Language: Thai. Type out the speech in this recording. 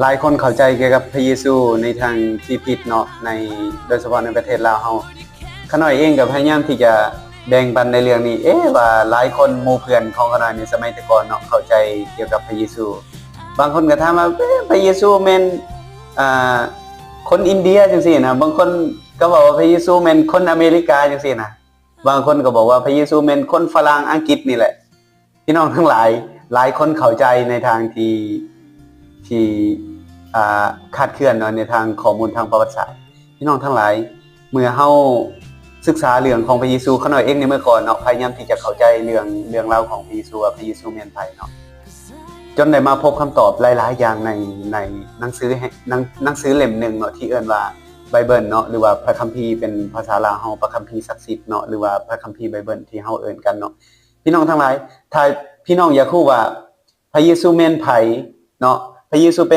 หลายคนเข้าใจเกี่ยวกับพระเยซูในทางที่ผิดเนาะในโดยเฉพาะในประเทศลาวเฮาขาน้อยเองก็พยายามที่จะแบ่งปันในเรื่องนี้ว่าหลายคนหมู่เพื่อนของขาน้อยในสมัยแต่ก่อนเนาะเข้าใจเกี่ยวกับพระเยซูบางคนก็ถามว่าพระเยซูแม่นอ่าคนอินเดียจังซี่นะบางคนก็บอกว่าพระเยซูแม่นคนอเมริกาจังซี่นะบางคนก็บอกว่าพระเยซูแม่นคนฝรั่งอังกฤษนี่แหละพี่น้องทั้งหลายคนเข้าใจในทางที่คาดเคลื่อนเนาะในทางข้อมูลทางประวัติศาสตร์พี่น้องทั้งหลายเมื่อเฮาศึกษาเรื่องของพระเยซูขาน้อยเองในเมื่อก่อนเนาะพยายามที่จะเข้าใจเรื่องราวของพระเยซูว่าพระเยซูแม่นไผเนาะจนได้มาพบคำตอบหลายๆอย่างในหนังสือเล่มหนึ่งเนาะที่เอิ้นว่าไบเบิลเนาะหรือว่าพระคัมภีร์เป็นภาษาลาวเฮาพระคัมภีร์ศักดิ์สิทธิ์เนาะหรือว่าพระคัมภีร์ไบเบิลที่เฮาเอิ้นกันเนาะพี่น้องทั้งหลายถ้าพี่น้องอยากรู้ว่าพระเยซูแม่นไผเนาะพระเยซู